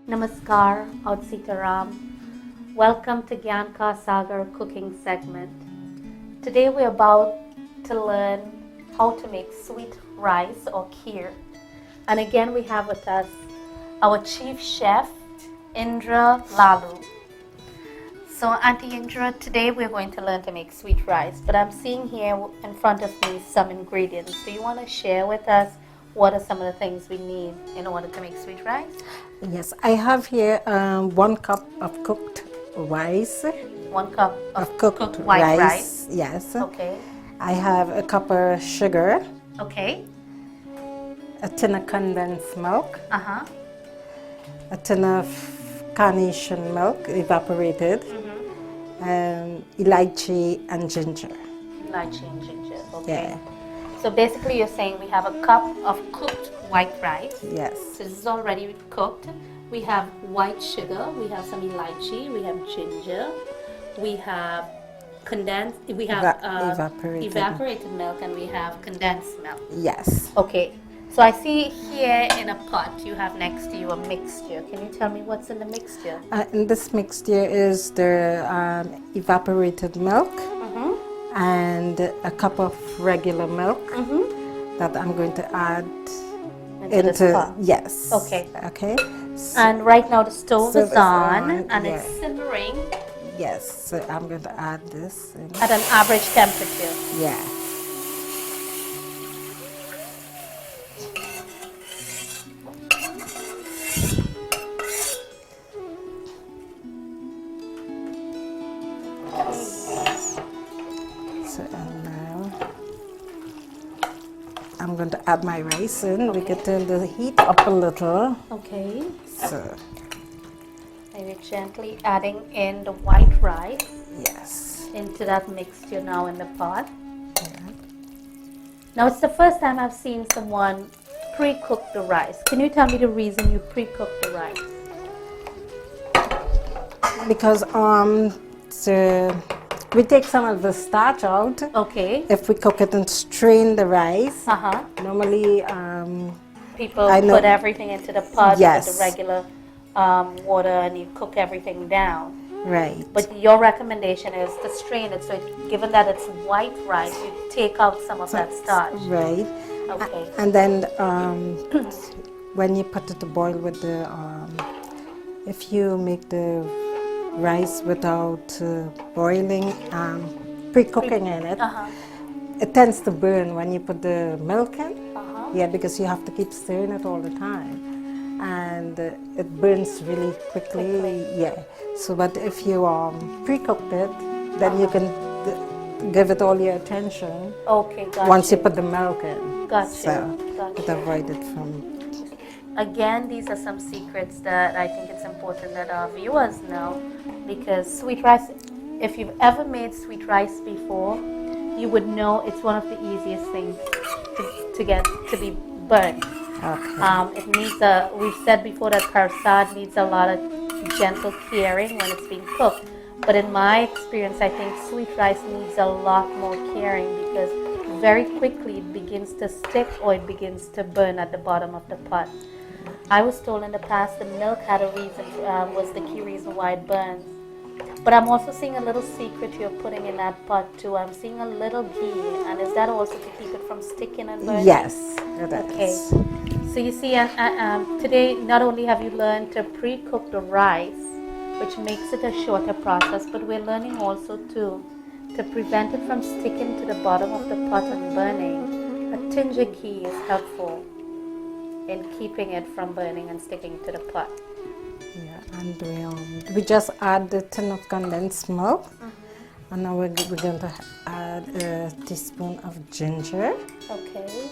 Namaskar, Sitaram. Welcome to Gyanka Sagar cooking segment. Today we're about to learn how to make sweet rice or kheer. And again we have with us our chief chef, Indra Lalu. So Auntie Indra, today we're going to learn to make sweet rice. But I'm seeing here in front of me some ingredients. Do you want to share with us what are some of the things we need in order to make sweet rice? Yes, I have here 1 cup of cooked rice. 1 cup of cooked white rice. Yes. Okay. I have a cup of sugar, Okay. a tin of condensed milk, Uh-huh. a tin of carnation milk evaporated, and lychee and ginger. Lychee and ginger. Okay. Yeah. So basically you're saying we have a cup of cooked white rice. Yes. So this is already cooked. We have white sugar, we have some lychee, we have ginger, we have evaporated milk, and we have condensed milk. Yes. Okay. So I see here in a pot you have next to you a mixture. Can you tell me what's in the mixture? In this mixture is the evaporated milk and a cup of regular milk that I'm going to add Into this pot. Yes. Okay. Okay. And right now the stove is on and yeah. it's simmering Yes. So I'm going to add this. at an average temperature. Yeah. So and now I'm going to add my rice in. We can turn the heat up a little. Okay. So And you're gently adding in the white rice yes. into that mixture now in the pot. Now it's the first time I've seen someone pre-cook the rice. Can you tell me the reason you pre-cook the rice? Because we take some of the starch out. Okay. If we cook it and strain the rice, Uh-huh. normally People I know- put everything into the pot Yes. with the regular water and you cook everything down. right. But your recommendation is to strain it. So given that it's white rice, you take out some of that starch. Right. Okay. And then when you put it to boil with the, if you make the rice without boiling, pre-cooking in it, Uh-huh. it tends to burn when you put the milk in. Uh-huh. Yeah, because you have to keep stirring it all the time. And it burns really quickly. Yeah. So, but if you pre-cooked it, then you can give it all your attention Okay, got once you you. put the milk in. Got you. So Got it you. avoid it from. Again, these are some secrets that I think it's important that our viewers know, because sweet rice, if you've ever made sweet rice before, you would know it's one of the easiest things to get to be burnt. Okay. It needs we've said before that parsad needs a lot of gentle caring when it's being cooked. But in my experience, I think sweet rice needs a lot more caring because very quickly it begins to stick or it begins to burn at the bottom of the pot. I was told in the past the milk had a reason, was the key reason why it burns. But I'm also seeing a little secret you're putting in that pot too. I'm seeing a little ghee, and is that also to keep it from sticking and burning? Yes, it Okay. is. So you see, today not only have you learned to pre-cook the rice, which makes it a shorter process, but we're learning also to prevent it from sticking to the bottom of the pot and burning. A tinge of ghee is helpful in keeping it from burning and sticking to the pot. Yeah, and we just add the tin of condensed milk, and now we're going to add a teaspoon of ginger Okay.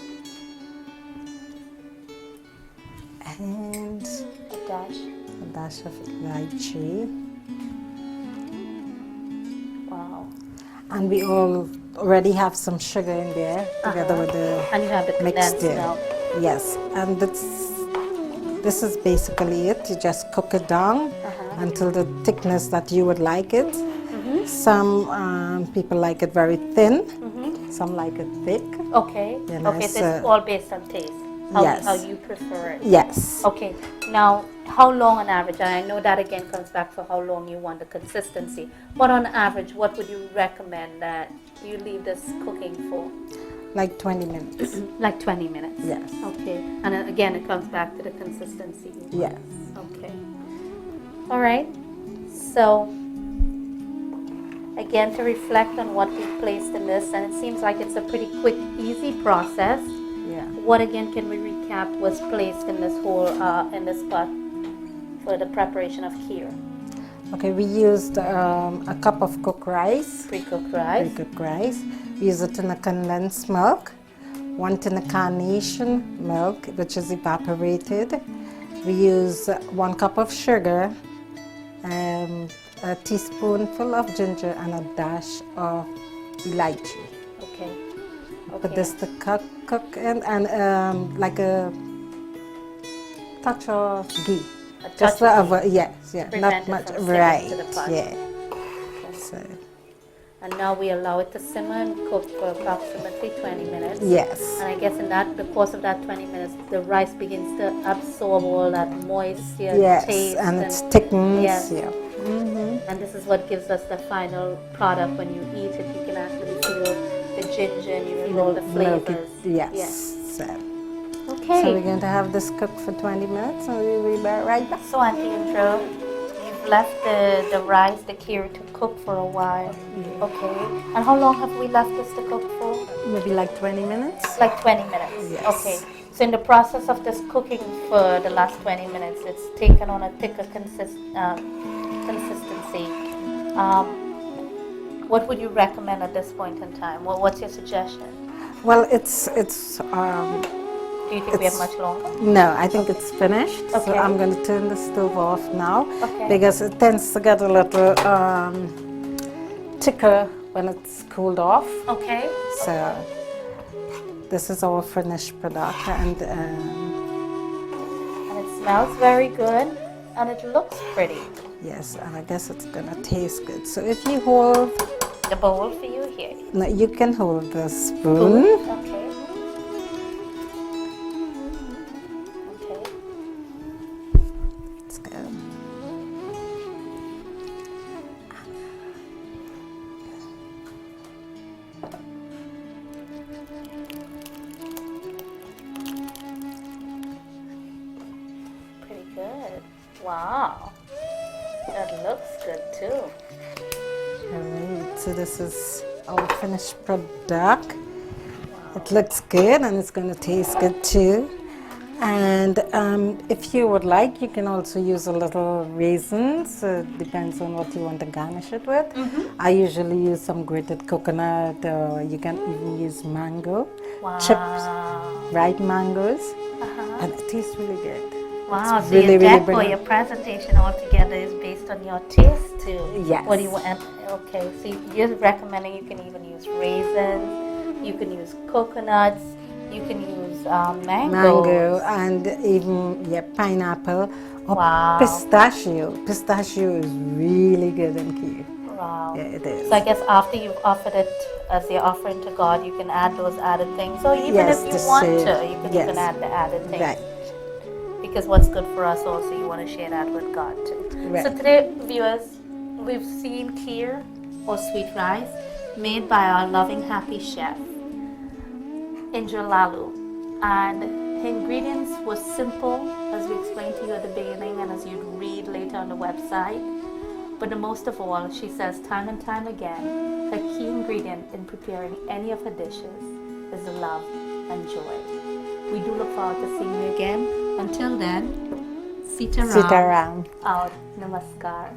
and A dash. a dash of lychee. Wow. And we already have some sugar in there together with the And you have the condensed mixture. milk. Yes, and this is basically it. You just cook it down until the thickness that you would like it. Some people like it very thin, some like it thick. Okay. You know, Okay, so so- it's all based on taste. How you prefer it. Yes. Okay. Now, how long on average? And I know that again comes back for how long you want the consistency. But on average, what would you recommend that you leave this cooking for? Like 20 minutes. Like 20 minutes? Yes. Okay. And then again, it comes back to the consistency. Yes. Okay. All right. So, again, to reflect on what we placed in this, and it seems like it's a pretty quick, easy process. Yeah. What again can we recap was placed in this whole in this pot for the preparation of kheer? Okay, we used a cup of cooked rice. Pre-cooked rice. Pre-cooked rice. We used a tin of condensed milk, 1 tin of carnation milk, which is evaporated. We use 1 cup of sugar, a teaspoonful of ginger, and a dash of lychee. Okay. Put this to cook in, and like a touch of ghee. Just to avoid, yes, yeah, not much, right? To the pot. Yeah. Okay. So, and now we allow it to simmer and cook for approximately 20 minutes. yes. And I guess in the course of that 20 minutes, the rice begins to absorb all that moisture, Yes, taste, and it thickens. yes. Yeah. And this is what gives us the final product. When you eat it, you can actually feel the ginger and you feel all the flavors. Yes. So Okay. we're going to have this cooked for 20 minutes, and we'll be right back. So Auntie Intro, you've left the rice, the kheer, to cook for a while. Okay. And how long have we left this to cook for? Maybe like 20 minutes. Like 20 minutes. Yes. Okay. So in the process of this cooking for the last 20 minutes, it's taken on a thicker consistency. What would you recommend at this point in time? What's your suggestion? Well, Do you think we have it's- much longer? no, I think it's finished. So Okay. I'm going to turn the stove off now, Okay. because it tends to get a little thicker when it's cooled off. Okay. So this is our finished product, and And it smells very good and it looks pretty. yes, and I guess it's gonna taste good. So if you hold, The bowl for you here. no, you can hold the spoon. Okay. Okay. Let's go. Pretty good. Wow. That looks good too. Alright, so this is our finished product. It looks good, and it's going to taste good too. And if you would like, you can also use a little raisins. Depends on what you want to garnish it with. I usually use some grated coconut, or you can even use mango, Wow. chips, ripe mangoes, and it tastes really good. Wow, It's so really, your really decor, brilliant. your presentation altogether is based on your taste too. Yes. What do you want? Okay, so you're recommending you can even use raisins, you can use coconuts, you can use mangoes. Mango, and even pineapple or Wow. pistachio. Pistachio is really good in kheer. Wow. Yeah, it is. So I guess after you've offered it as your offering to God, you can add those added things. Or even Yes, if you to want say- to, you can yes. even add the added things. Right. Because what's good for us also, you want to share that with God too. Right. So today, viewers, we've seen kheer or sweet rice made by our loving, happy chef, Indra Lalu. And her ingredients were simple, as we explained to you at the beginning and as you'd read later on the website. But the most of all, she says time and time again, her key ingredient in preparing any of her dishes is love and joy. We do look forward to seeing you again. Until then, Sitaram. Sitaram. Out. Namaskar.